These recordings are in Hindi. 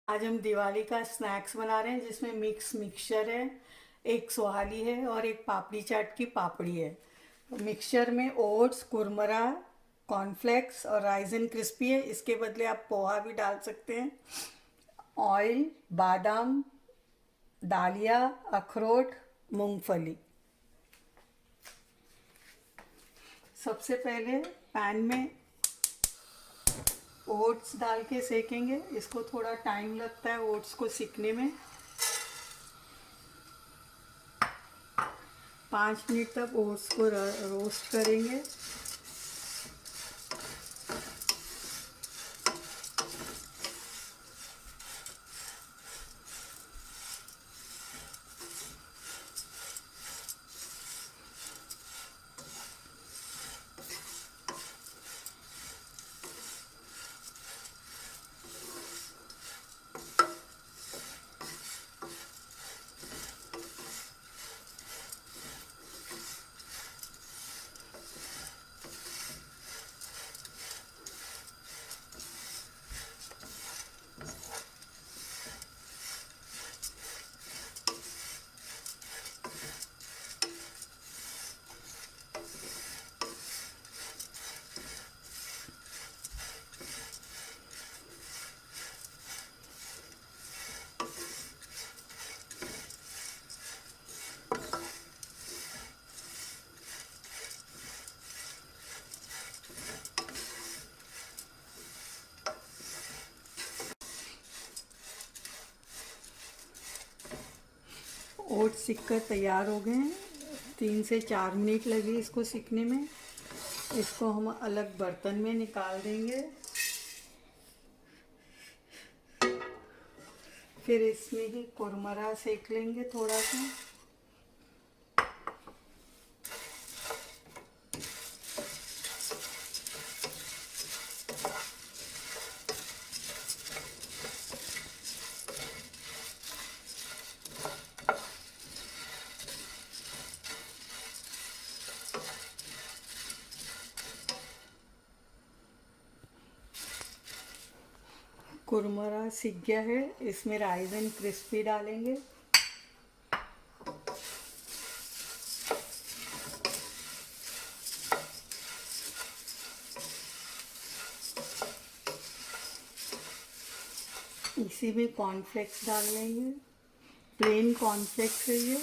आज हम दिवाली का स्नैक्स बना रहे हैं जिसमें मिक्सचर है, एक सोहाली है और एक पापड़ी चाट की पापड़ी है। मिक्सचर में ओट्स, कुरमुरा, कॉर्नफ्लेक्स और राइजिन क्रिस्पी है। इसके बदले आप पोहा भी डाल सकते हैं। ऑयल, बादाम, दालिया, अखरोट, मूंगफली। सबसे पहले पैन में ओट्स डाल के सेकेंगे। इसको थोड़ा टाइम लगता है ओट्स को सिकने में। 5 मिनट तक ओट्स को रोस्ट करेंगे। ओट्स सिक कर तैयार हो गए हैं। 3 से 4 मिनट लगे इसको सिकने में। इसको हम अलग बर्तन में निकाल देंगे। फिर इसमें ही कुरमुरा सेक लेंगे थोड़ा सा। कुरमुरा सिक गया है। इसमें राइजिन क्रिस्पी डालेंगे। इसी में कॉर्नफ्लेक्स डाल लेंगे। प्लेन कॉर्नफ्लेक्स है ये।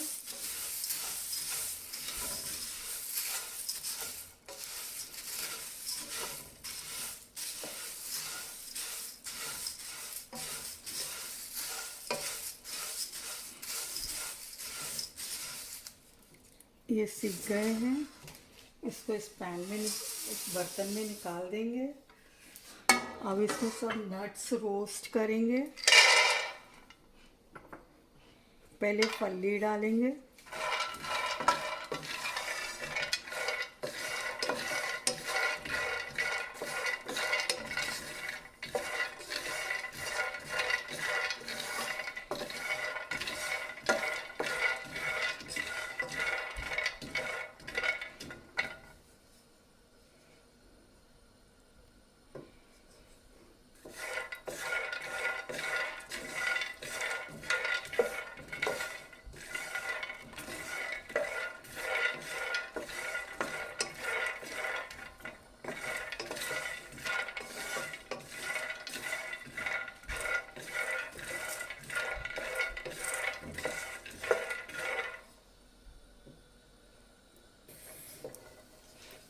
ये सीख गए हैं। इसको इस पैन में इस बर्तन में निकाल देंगे। अब इसमें सब नट्स रोस्ट करेंगे। पहले फली डालेंगे।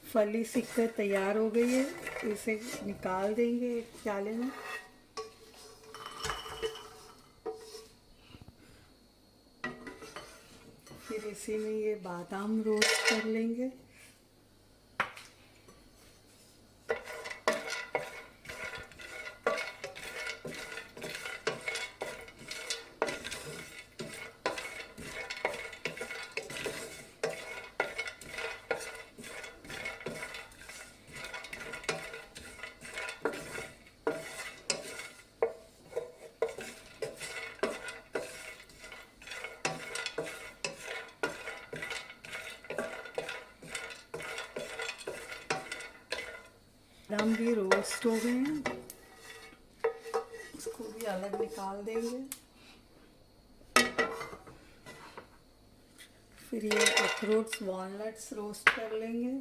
फली सीख कर तैयार हो गई है। इसे निकाल देंगे एक प्याले में। फिर इसी में ये बादाम रोस्ट कर लेंगे। बादाम भी रोस्ट हो गए हैं। इसको भी अलग निकाल देंगे। फिर ये अखरोट्स वॉलनट्स रोस्ट कर लेंगे।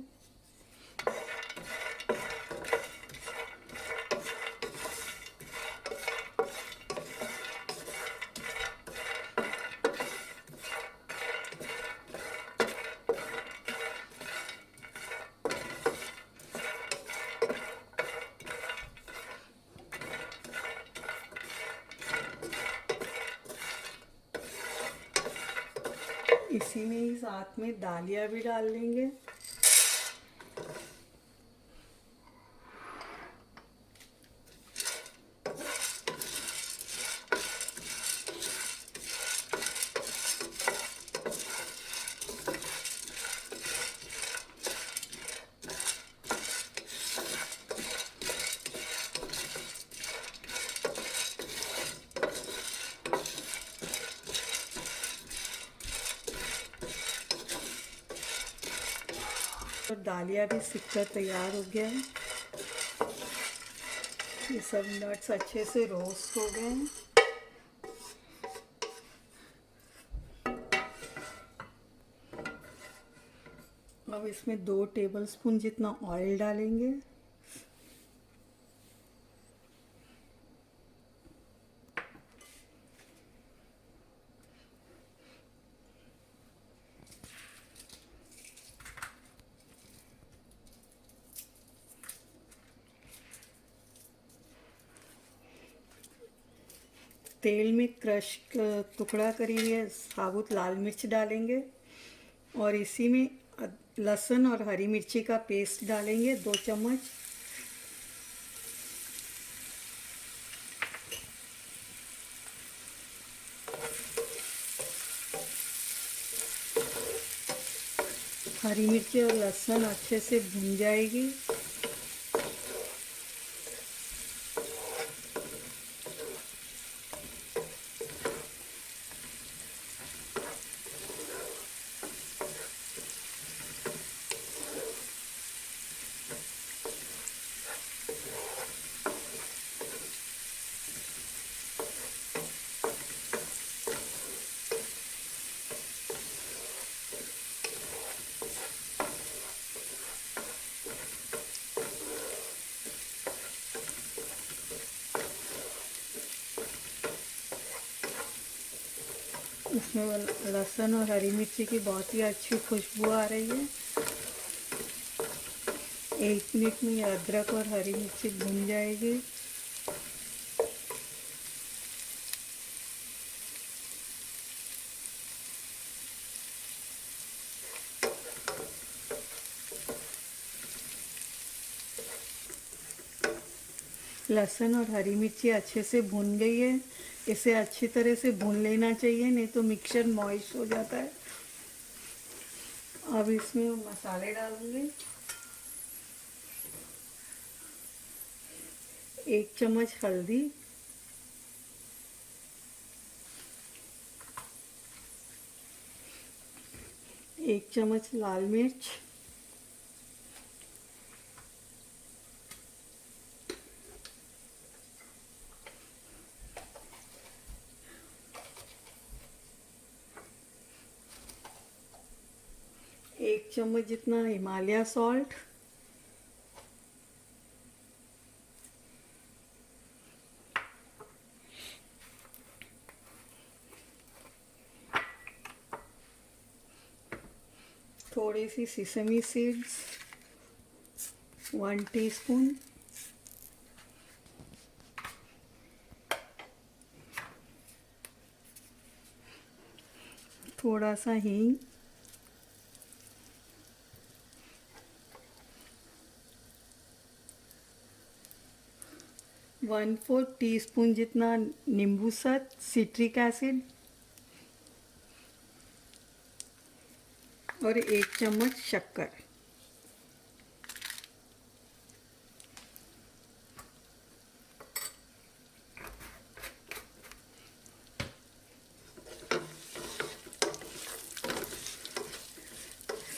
इसी में ही साथ में दालिया भी डाल लेंगे। और दालिया भी सिककर तैयार हो गया है। ये सब नट्स अच्छे से रोस्ट हो गए हैं। अब इसमें 2 टेबलस्पून जितना ऑयल डालेंगे। तेल में क्रश टुकड़ा करी हुई साबुत लाल मिर्च डालेंगे और इसी में लहसुन और हरी मिर्ची का पेस्ट डालेंगे 2 चम्मच। हरी मिर्ची और लहसुन अच्छे से भून जाएगी। इसमें लहसुन और हरी मिर्ची की बहुत ही अच्छी खुशबू आ रही है। 1 मिनट में अदरक और हरी मिर्ची भून जाएगी। लहसुन और हरी मिर्ची अच्छे से भून गई है। इसे अच्छी तरह से भून लेना चाहिए, नहीं तो मिक्सचर मॉइस्ट हो जाता है। अब इसमें मसाले डालूंगी। 1 चम्मच हल्दी, 1 चम्मच लाल मिर्च, 1 चम्मच जितना हिमालय सॉल्ट, थोड़ी सी सिसमी सीड्स 1 टीस्पून, थोड़ा सा हींग, 1/4 टीस्पून जितना नींबू सत सिट्रिक एसिड और 1 चम्मच शक्कर।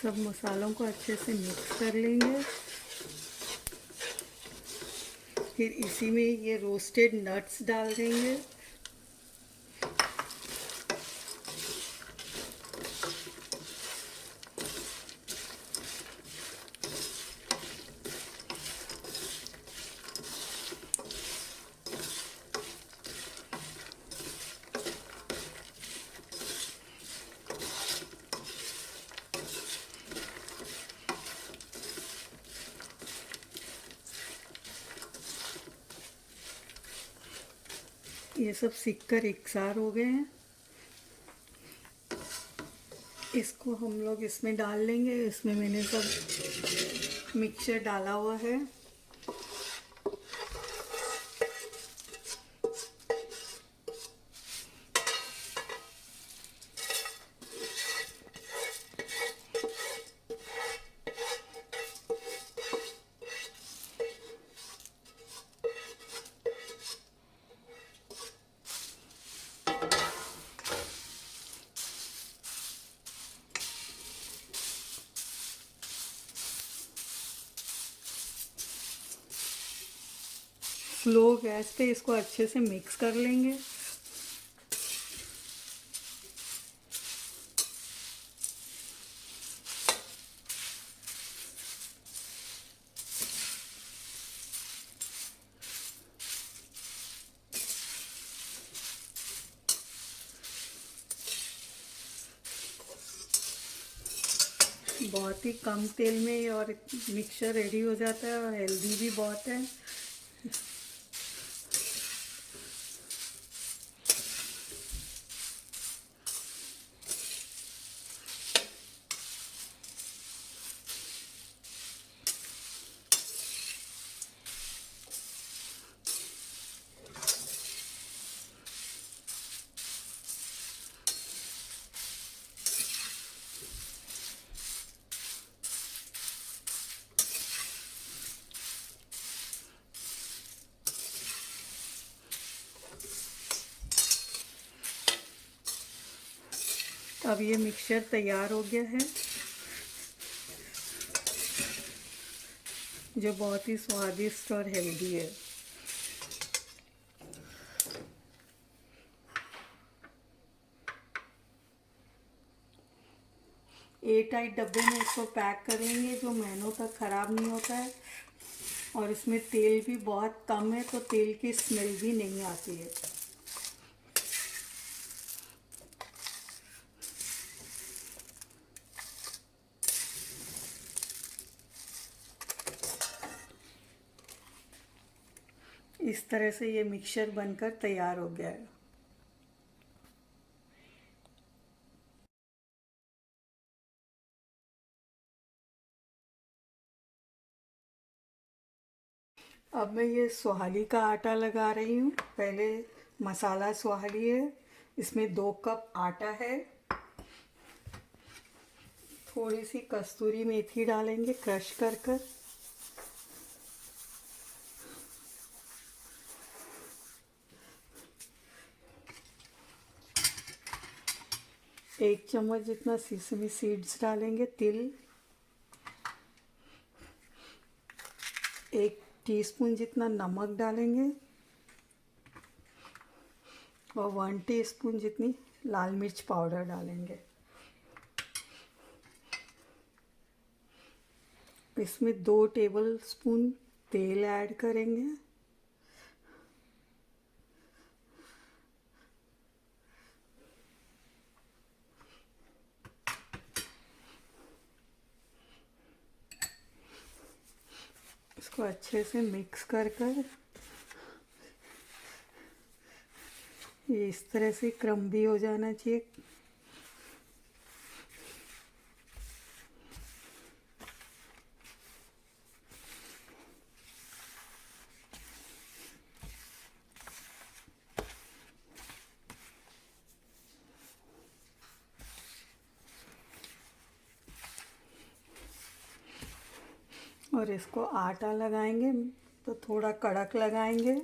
सब मसालों को अच्छे से मिक्स कर लेंगे। फिर इसी में ये रोस्टेड नट्स डाल देंगे। ये सब सिककर इकसार हो गए हैं। इसको हम लोग इसमें डाल लेंगे। इसमें मैंने सब मिक्सचर डाला हुआ है। स्लो गैस पे इसको अच्छे से मिक्स कर लेंगे। बहुत ही कम तेल में ये और मिक्सचर रेडी हो जाता है और हेल्दी भी बहुत है। अब ये मिक्सचर तैयार हो गया है, जो बहुत ही स्वादिष्ट और हेल्दी है। एयर टाइट डब्बे में इसको पैक करेंगे जो महीनों तक ख़राब नहीं होता है। और इसमें तेल भी बहुत कम है तो तेल की स्मेल भी नहीं आती है। इस तरह से ये मिक्सचर बनकर तैयार हो गया है। अब मैं ये सुहाली का आटा लगा रही हूँ। पहले मसाला सुहाली है, इसमें 2 कप आटा है। थोड़ी सी कस्तूरी मेथी डालेंगे क्रश कर कर। एक चम्मच जितना सेसमी सीड्स डालेंगे, तिल। 1 टीस्पून जितना नमक डालेंगे और 1 टीस्पून जितनी लाल मिर्च पाउडर डालेंगे। इसमें 2 टेबलस्पून तेल ऐड करेंगे। इसको अच्छे से मिक्स कर कर ये इस तरह से क्रम्बी हो जाना चाहिए। और इसको आटा लगाएंगे तो थोड़ा कड़क लगाएंगे।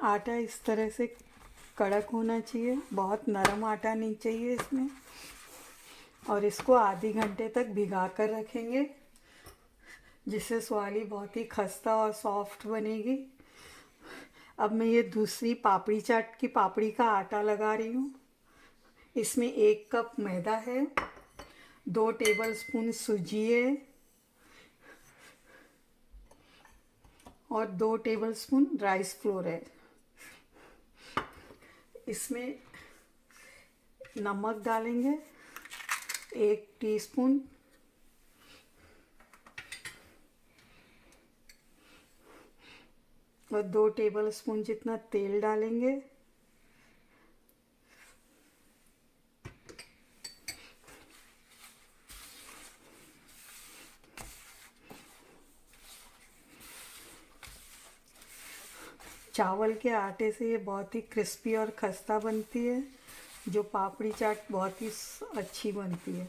आटा इस तरह से कड़क होना चाहिए, बहुत नरम आटा नहीं चाहिए इसमें। और इसको आधे घंटे तक भिगा कर रखेंगे, जिससे स्वाली बहुत ही खस्ता और सॉफ्ट बनेगी। अब मैं ये दूसरी पापड़ी चाट की पापड़ी का आटा लगा रही हूँ। इसमें 1 कप मैदा है, 2 टेबलस्पून सूजी है और 2 टेबलस्पून राइस फ्लोर है। इसमें नमक डालेंगे 1 टीस्पून, और 2 टेबलस्पून जितना तेल डालेंगे। चावल के आटे से ये बहुत ही क्रिस्पी और खस्ता बनती है, जो पापड़ी चाट बहुत ही अच्छी बनती है।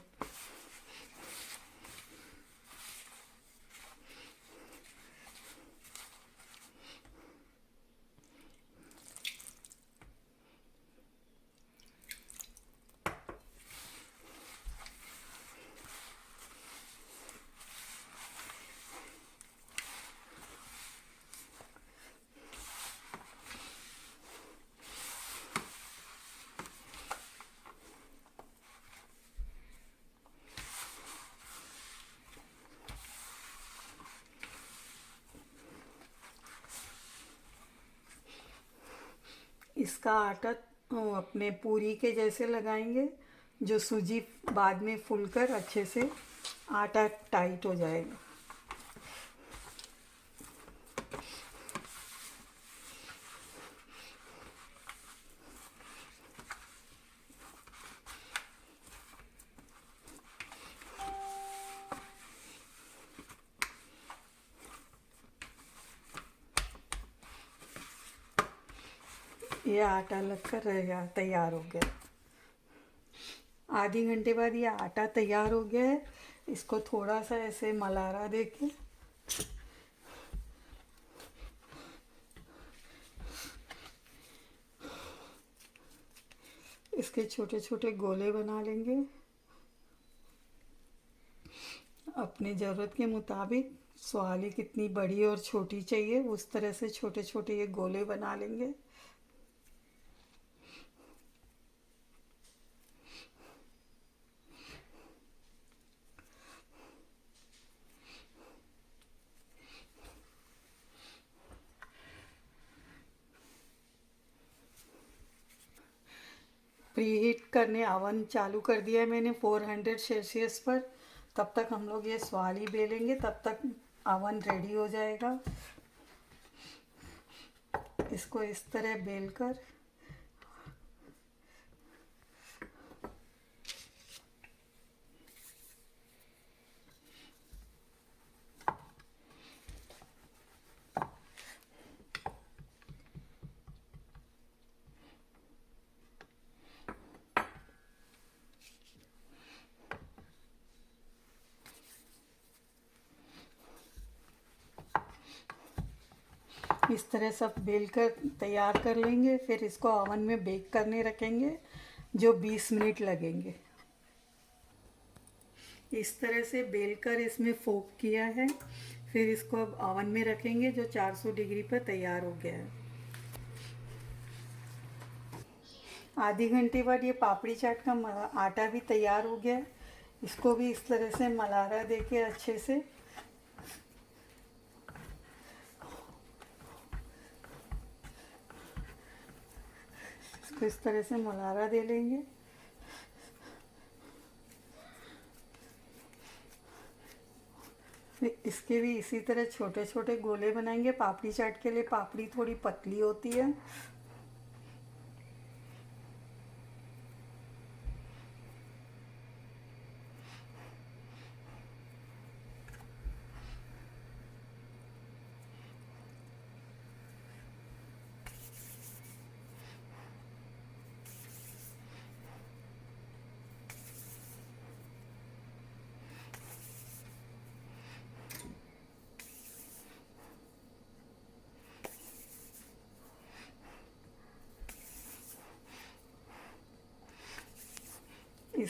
इसका आटा अपने पूरी के जैसे लगाएंगे, जो सूजी बाद में फूलकर अच्छे से आटा टाइट हो जाएगा। ये आटा लगकर रहेगा, तैयार हो गया। आधे घंटे बाद ये आटा तैयार हो गया है। इसको थोड़ा सा ऐसे मलारा देके इसके छोटे छोटे गोले बना लेंगे। अपनी ज़रूरत के मुताबिक स्वाली कितनी बड़ी और छोटी चाहिए, उस तरह से छोटे छोटे ये गोले बना लेंगे। प्रीहीट करने अवन चालू कर दिया है मैंने 400 सेल्सियस पर। तब तक हम लोग ये स्वाली बेलेंगे, तब तक अवन रेडी हो जाएगा। इसको इस तरह बेलकर इस तरह सब बेलकर तैयार कर लेंगे। फिर इसको अवन में बेक करने रखेंगे, जो 20 मिनट लगेंगे। इस तरह से बेलकर इसमें फोक किया है। फिर इसको अब अवन में रखेंगे, जो 400 डिग्री पर तैयार हो गया है। आधे घंटे बाद ये पापड़ी चाट का आटा भी तैयार हो गया है। इसको भी इस तरह से मलारा देके अच्छे से इसको इस तरह से मलारा दे लेंगे। इसके भी इसी तरह छोटे छोटे गोले बनाएंगे। पापड़ी चाट के लिए पापड़ी थोड़ी पतली होती है।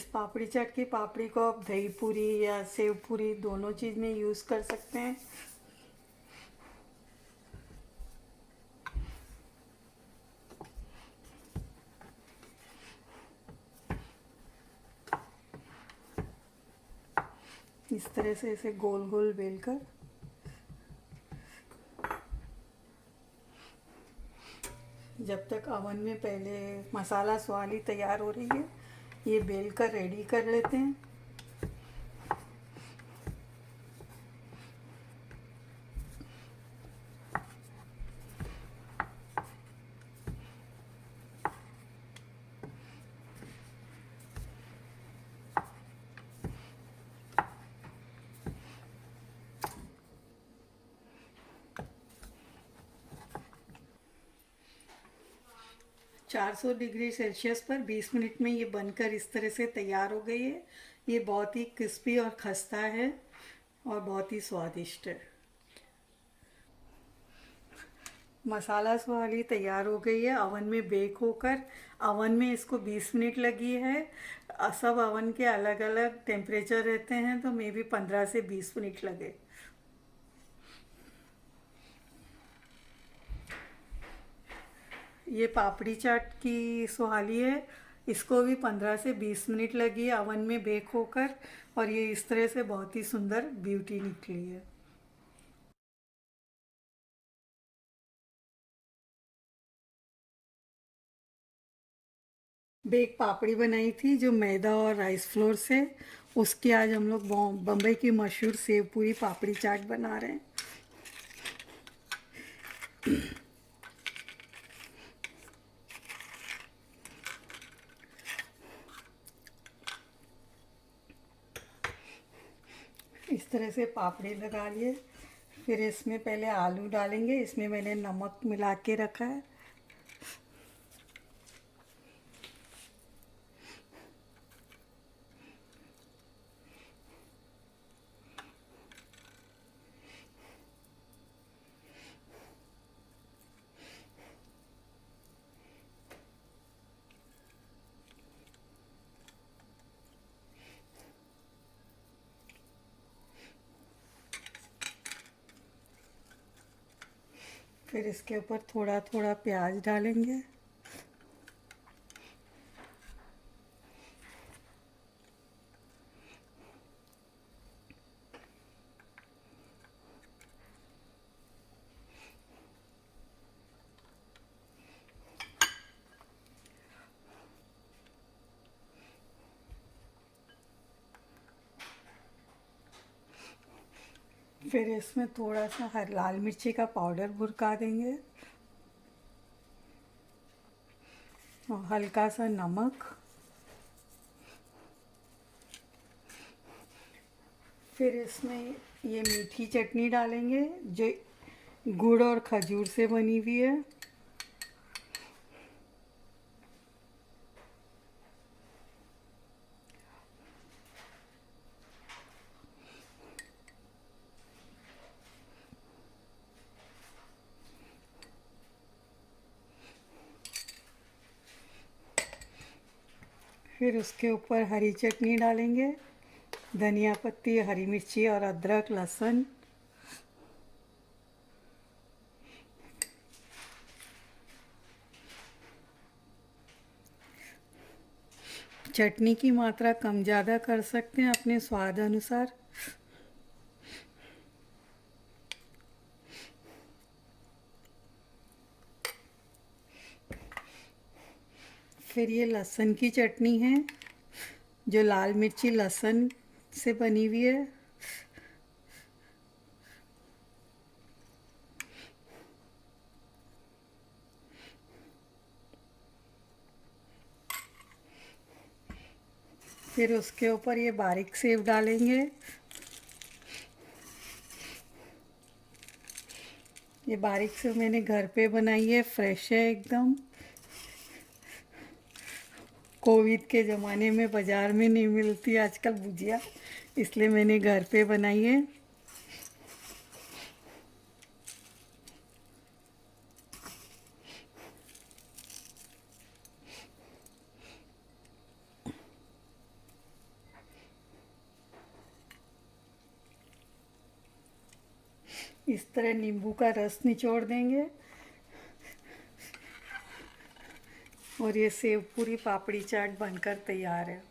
इस पापड़ी चाट की पापड़ी को आप दही पूरी या सेव पूरी दोनों चीज़ में यूज़ कर सकते हैं। इस तरह से इसे गोल गोल बेलकर जब तक अवन में पहले मसाला स्वाली तैयार हो रही है, ये बेल कर रेडी कर लेते हैं। 400 डिग्री सेल्सियस पर 20 मिनट में ये बनकर इस तरह से तैयार हो गई है। ये बहुत ही क्रिस्पी और खस्ता है और बहुत ही स्वादिष्ट है। मसाला स्वाली तैयार हो गई है अवन में बेक होकर। अवन में इसको 20 मिनट लगी है। सब अवन के अलग अलग टेम्परेचर रहते हैं, तो मे बी 15 से 20 मिनट लगे। ये पापड़ी चाट की सुहाली है। इसको भी 15 से 20 मिनट लगी है अवन में बेक होकर, और ये इस तरह से बहुत ही सुंदर ब्यूटी निकली है। बेक पापड़ी बनाई थी जो मैदा और राइस फ्लोर से, उसकी आज हम लोग बम्बई की मशहूर सेव पूरी पापड़ी चाट बना रहे हैं। इस तरह से पापड़ी लगा लिए। फिर इसमें पहले आलू डालेंगे। इसमें मैंने नमक मिला के रखा है। फिर इसके ऊपर थोड़ा थोड़ा प्याज डालेंगे। फिर इसमें थोड़ा सा लाल मिर्ची का पाउडर भुरका देंगे और हल्का सा नमक। फिर इसमें ये मीठी चटनी डालेंगे जो गुड़ और खजूर से बनी हुई है। फिर उसके ऊपर हरी चटनी डालेंगे, धनिया पत्ती, हरी मिर्ची और अदरक लहसुन। चटनी की मात्रा कम ज़्यादा कर सकते हैं अपने स्वाद अनुसार। फिर ये लहसुन की चटनी है जो लाल मिर्ची लहसुन से बनी हुई है। फिर उसके ऊपर ये बारीक सेव डालेंगे। ये बारीक सेव मैंने घर पे बनाई है, फ्रेश है एकदम। कोविड के ज़माने में बाज़ार में नहीं मिलती आजकल भुजिया, इसलिए मैंने घर पे बनाई है। इस तरह नींबू का रस निचोड़ देंगे और ये सेव पूरी पापड़ी चाट बनकर तैयार है।